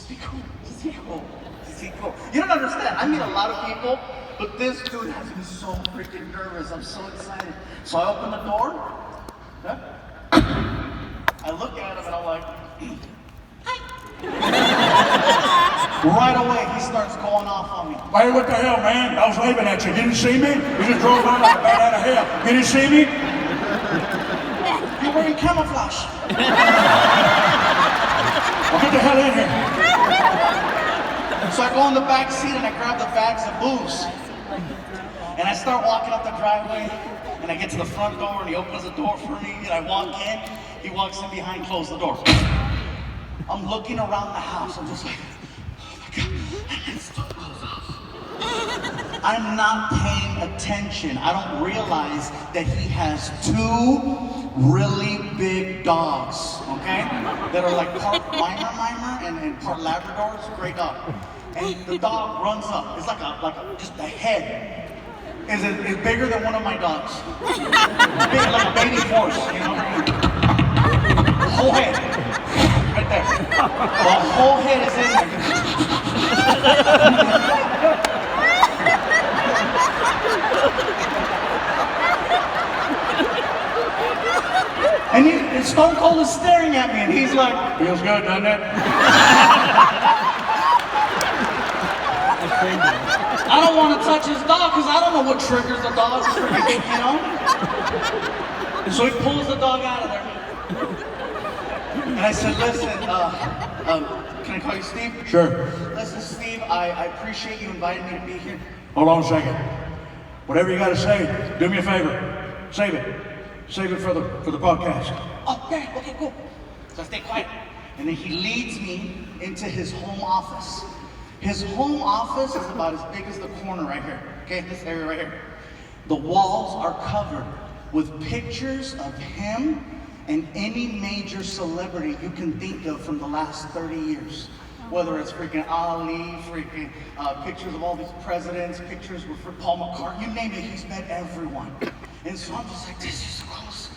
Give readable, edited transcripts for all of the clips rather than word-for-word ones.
Just be cool. Just be cool. Just be cool. You don't understand. I meet a lot of people, but this dude has me so freaking nervous. I'm so excited. So I open the door. Yeah? I look at him and I'm like, right away, he starts going off on me. Hey, what the hell, man? I was waving at you. Didn't see me? You just drove by like a bat out of hell. You didn't see me? You're wearing camouflage. Well, get the hell in here. So I go in the back seat and I grab the bags of booze. And I start walking up the driveway. And I get to the front door and he opens the door for me. And I walk in. He walks in behind, close the door. I'm looking around the house. I'm just like, oh my God. It's the house. I'm not paying attention. I don't realize that he has 2 really big dogs, okay? That are like part Mimer and part Labrador. It's a great dog. And the dog runs up. It's like just a head. It's bigger than one of my dogs. Big like a baby horse, you know? The whole head. Right there. The whole head is in there. And Stone Cold is staring at me and he's like, feels good, doesn't it? I don't want to touch his dog because I don't know what triggers the dog, you know? And so he pulls the dog out of there. And I said, listen, can I call you Steve? Sure. Listen, Steve, I appreciate you inviting me to be here. Hold on a second. Whatever you got to say, do me a favor. Save it. Save it for the podcast. Oh, yeah, okay, cool. So I stay quiet. And then he leads me into his home office. His home office is about as big as the corner right here. Okay, this area right here. The walls are covered with pictures of him and any major celebrity you can think of from the last 30 years. Whether it's freaking Ali, freaking pictures of all these presidents, pictures with Paul McCartney, you name it, he's met everyone. And so I'm just like, this is close.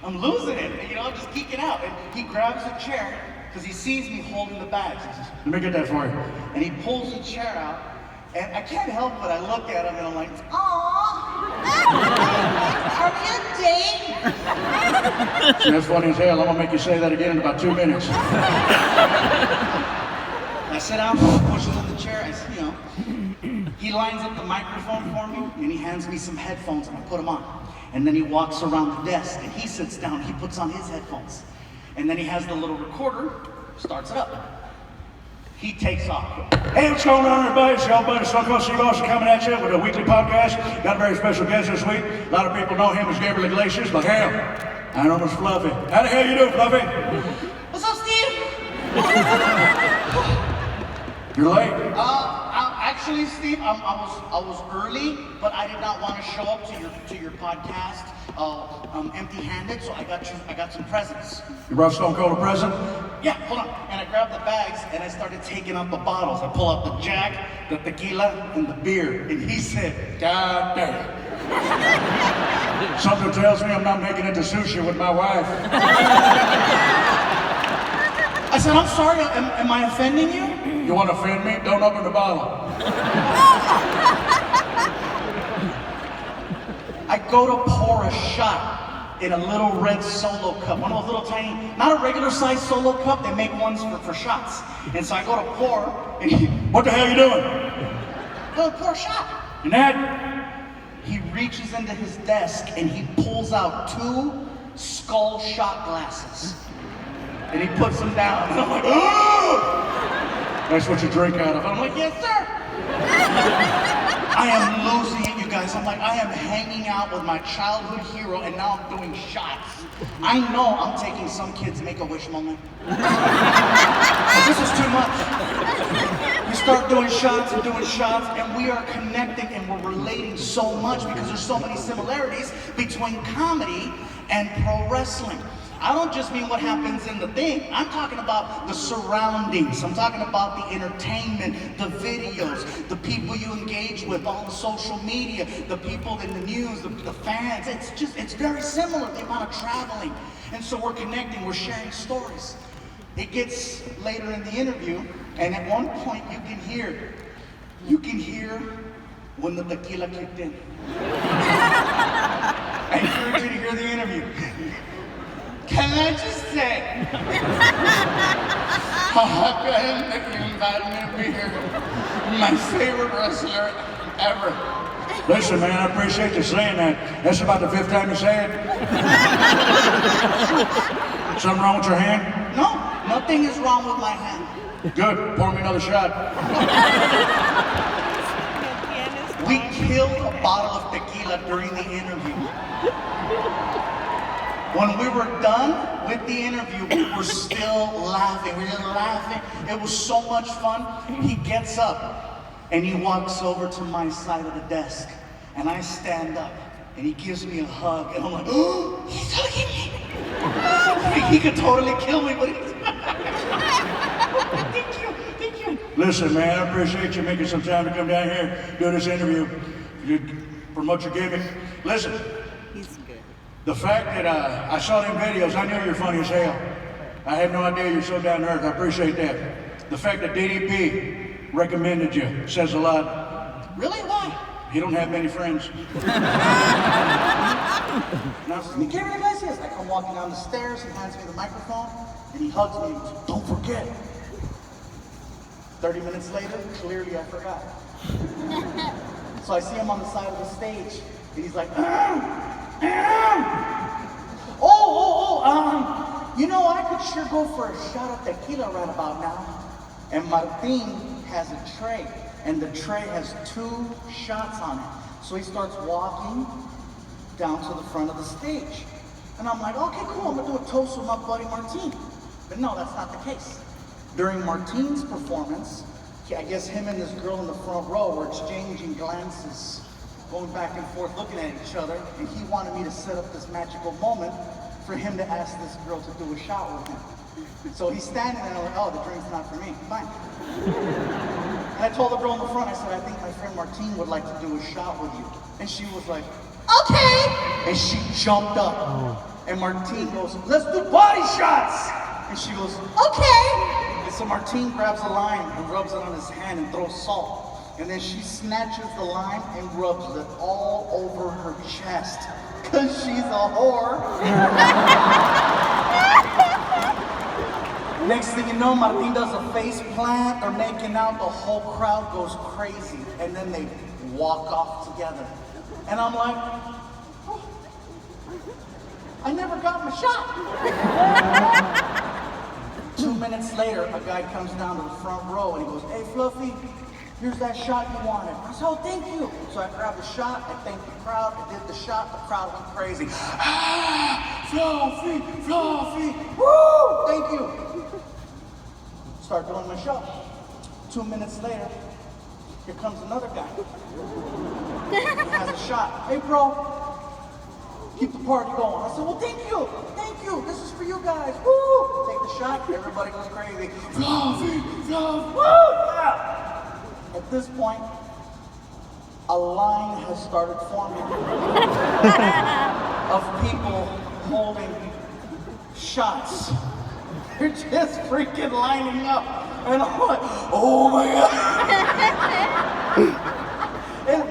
I'm losing it, you know, I'm just geeking out. And he grabs a chair, because he sees me holding the bags. He says, let me get that for you. And he pulls the chair out, and I can't help but I look at him and I'm like, aww, are we a date? See, that's funny as hell. I'm gonna make you say that again in about 2 minutes. I sit down, pushes in the chair, you know, he lines up the microphone for me, and he hands me some headphones, and I put them on. And then he walks around the desk, and he sits down, he puts on his headphones. And then he has the little recorder, starts it up. He takes off. Hey, what's going on, everybody? It's your buddy Stone Cold Steve Austin coming at you with a weekly podcast. Got a very special guest this week. A lot of people know him as Gabriel Iglesias, but hell, I know him as Fluffy. How the hell you doing, Fluffy? What's up, Steve? You're late. Actually, Steve, I was early, but I did not want to show up to your podcast empty-handed, so I got some presents. You brought Stone Cold a present? Yeah, hold on. And I grabbed the bags and I started taking out the bottles. I pull out the Jack, the tequila, and the beer. And he said, God damn. Something tells me I'm not making it to sushi with my wife. I said, I'm sorry, am I offending you? You want to offend me? Don't open the bottle. I go to pour a shot in a little red Solo cup, one of those little tiny, not a regular size Solo cup, they make ones for shots. And so I go to pour, and what the hell are you doing? Go to pour a shot. And that? He reaches into his desk and he pulls out 2 skull shot glasses. And he puts them down. And I'm like, oh! That's what you drink out of. I'm like, yes, sir. I am losing it, you guys. I'm like, I am hanging out with my childhood hero, and now I'm doing shots. I know I'm taking some kid's Make-A-Wish moment. But this is too much. We start doing shots, and we are connecting, and we're relating so much because there's so many similarities between comedy and pro wrestling. I don't just mean what happens in the thing. I'm talking about the surroundings. I'm talking about the entertainment, the videos, the people you engage with, all the social media, the people in the news, the fans. It's very similar, the amount of traveling. And so we're connecting, we're sharing stories. It gets later in the interview, and at one point you can hear when the tequila kicked in. I encourage you to hear the interview. Can I just say, how happy I am that you invited me to be here. My favorite wrestler ever. Listen, man, I appreciate you saying that. That's about the 5th time you say it. Something wrong with your hand? No, nothing is wrong with my hand. Good. Pour me another shot. We killed a bottle of tequila during the interview. When we were done with the interview, we were still laughing. We were laughing. It was so much fun. He gets up and he walks over to my side of the desk, and I stand up and he gives me a hug, and I'm like, oh, he's hugging me. He could totally kill me, but he's thank you. Listen, man, I appreciate you making some time to come down here, do this interview. You promote your gimmick. Listen, the fact that I saw them videos, I knew you were funny as hell. I had no idea you're so down to earth. I appreciate that. The fact that DDP recommended you says a lot. Really? Why? He don't have many friends. Now, Gabriel Iglesias. I come walking down the stairs, he hands me the microphone, and he hugs me and goes, don't forget. 30 minutes later, clearly I forgot. So I see him on the side of the stage, and he's like, you know, I could sure go for a shot of tequila right about now. And Martin has a tray, and the tray has 2 shots on it. So he starts walking down to the front of the stage. And I'm like, okay, cool, I'm gonna do a toast with my buddy Martin. But no, that's not the case. During Martin's performance, I guess him and this girl in the front row were exchanging glances, going back and forth, looking at each other, and he wanted me to set up this magical moment for him to ask this girl to do a shot with him. So he's standing there, and I'm like, oh, the drink's not for me, fine. And I told the girl in the front, I said, I think my friend Martine would like to do a shot with you. And she was like, okay! And she jumped up. And Martine goes, let's do body shots! And she goes, okay! And so Martine grabs a lime and rubs it on his hand and throws salt. And then she snatches the lime and rubs it all over her chest. Cause she's a whore. Next thing you know, Martin does a face plant, they're making out, the whole crowd goes crazy. And then they walk off together. And I'm like, oh, I never got my shot. 2 minutes later, a guy comes down to the front row and he goes, hey Fluffy, here's that shot you wanted. I said, oh, thank you. So I grabbed the shot, I thanked the crowd, I did the shot, the crowd went crazy. Ah, Fluffy, Fluffy, woo, thank you. Start doing my shot. 2 minutes later, here comes another guy. He has a shot. Hey bro, keep the party going. I said, well, thank you, this is for you guys, woo. Take the shot, everybody goes crazy. Fluffy, Fluffy, woo, yeah. At this point, a line has started forming of people holding shots. They're just freaking lining up. And I'm like, oh my God. And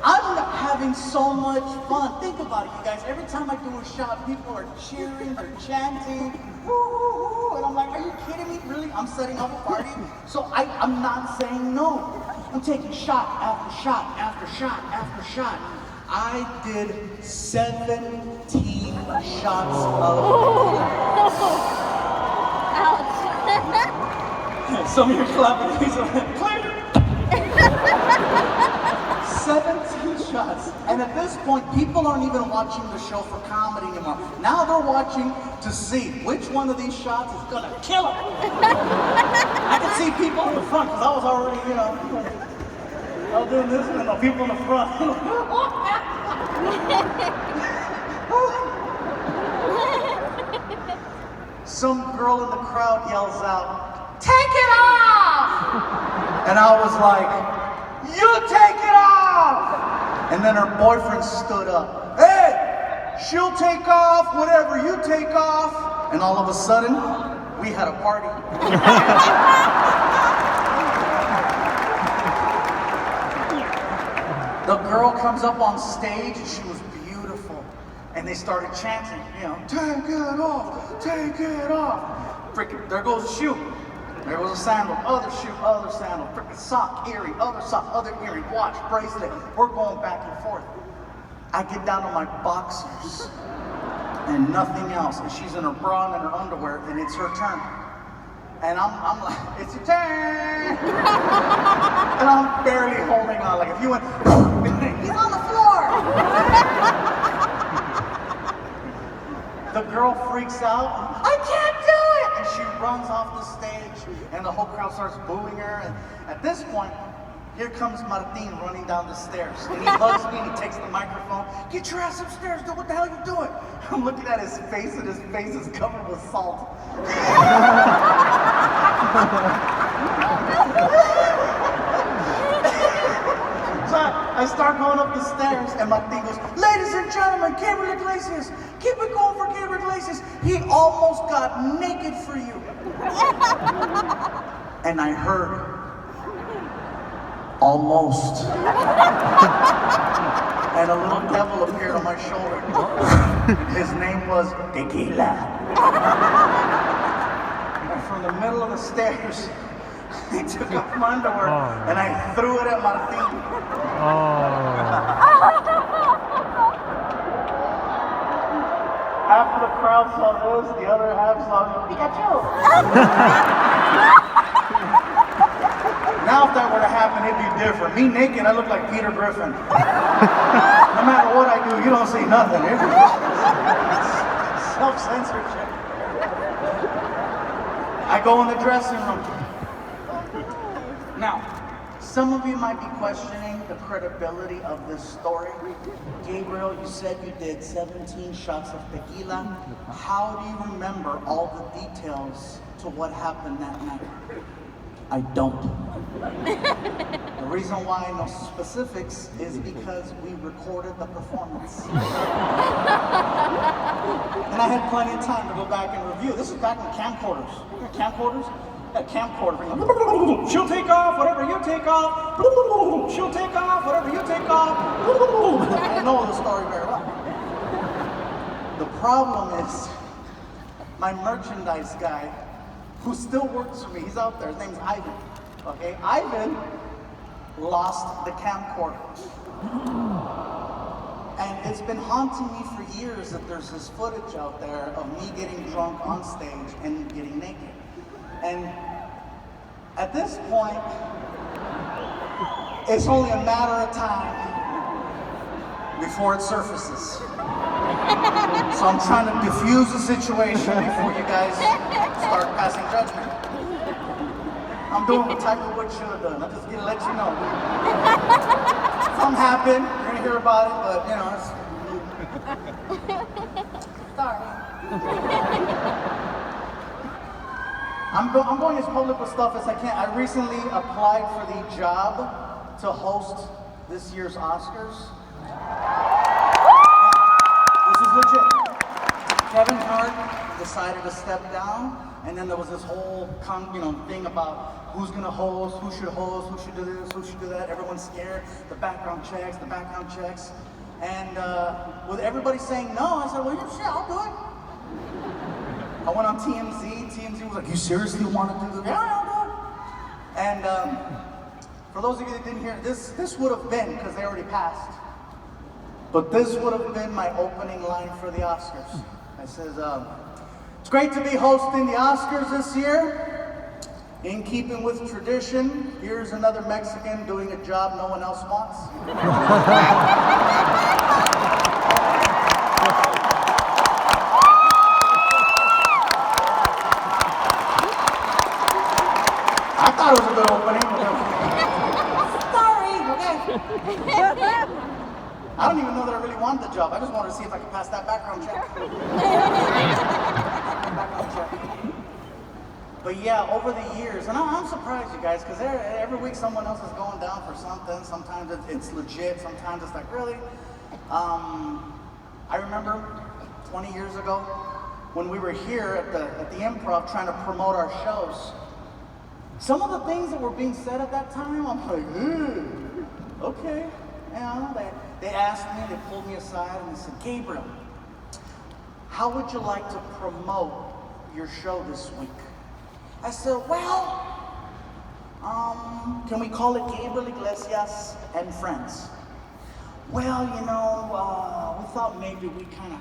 I'm having so much fun. Think about it, you guys. Every time I do a shot, people are cheering, they're chanting, woo, woo, woo. And I'm like, are you kidding me? Really? I'm setting up a party? So I'm not saying no. I'm taking shot after shot after shot after shot. I did 17 shots of some of you clapping, please. Clear! 17 shots. And at this point, people aren't even watching the show for comedy anymore. Now they're watching to see which one of these shots is gonna kill them. I could see people in the front, because I was already, I was doing this, and the people in the front. Some girl in the crowd yells out, take it off! And I was like, you take it off! And then her boyfriend stood up, hey, she'll take off whatever you take off. And all of a sudden, we we had a party. The girl comes up on stage, she was beautiful, and they started chanting, take it off, take it off. Freaking, there goes a shoe, there goes a sandal, other shoe, other sandal, freaking sock, earring, other sock, other earring, watch, bracelet. We're going back and forth. I get down to my boxers and nothing else, and she's in her bra and in her underwear, and it's her turn. And I'm like, it's your turn! And I'm barely holding on, like if you went, he's on the floor! The girl freaks out, I can't do it! And she runs off the stage, and the whole crowd starts booing her, and at this point, here comes Martin running down the stairs, and he hugs me and he takes the microphone. Get your ass upstairs, dude, what the hell are you doing? I'm looking at his face, and his face is covered with salt. So I start going up the stairs, and Martin goes, ladies and gentlemen, Gabriel Iglesias, keep it going for Gabriel Iglesias. He almost got naked for you. And I heard, almost. And a little devil appeared on my shoulder. His name was Tequila. And from the middle of the stairs, he took off my underwear and I threw it at Martin. Half of the crowd saw this, the other half saw Pikachu. Now if that were to happen, it'd be different. Me naked, I look like Peter Griffin. No matter what I do, you don't see nothing. It's self-censorship. I go in the dressing room. Now, some of you might be questioning the credibility of this story. Gabriel, you said you did 17 shots of tequila. How do you remember all the details to what happened that night? I don't. The reason why I know specifics is because we recorded the performance. And I had plenty of time to go back and review. This is back in camcorders. You know camcorders? A camcorder. She'll take off whatever you take off. She'll take off whatever you take off. I know the story very well. The problem is, my merchandise guy, who still works for me, he's out there, his name's Ivan, okay? Ivan lost the camcorder. And it's been haunting me for years that there's this footage out there of me getting drunk on stage and getting naked. And at this point, it's only a matter of time before it surfaces. So I'm trying to diffuse the situation before you guys start passing judgment. I'm doing what Tiger Woods should have done. I'm just gonna let you know. Something happened, you're gonna hear about it, but it's... Sorry. I'm going as public with stuff as I can. I recently applied for the job to host this year's Oscars. This is legit. Kevin Hart decided to step down, and then there was this whole thing about who's gonna host, who should do this, who should do that. Everyone's scared. The background checks. And with everybody saying no, I said, well, yeah, sure, I'll do it. I went on TMZ. TMZ was like, you seriously want to do this? Yeah, I'll do it. And for those of you that didn't hear, this would have been, because they already passed, but this would have been my opening line for the Oscars. I says, it's great to be hosting the Oscars this year. In keeping with tradition, here's another Mexican doing a job no one else wants. I thought it was a good opening. Sorry, okay. I don't even know that I really wanted the job. I just wanted to see if I could pass that background check. But yeah, over the years, and I'm surprised, you guys, because every week someone else is going down for something. Sometimes it's legit. Sometimes it's like, really? I remember 20 years ago, when we were here at the Improv trying to promote our shows. Some of the things that were being said at that time, I'm like, okay. You know, they asked me, they pulled me aside and they said, Gabriel, how would you like to promote your show this week? I said, well, can we call it Gabriel Iglesias and Friends? Well, you know, we thought maybe we kind of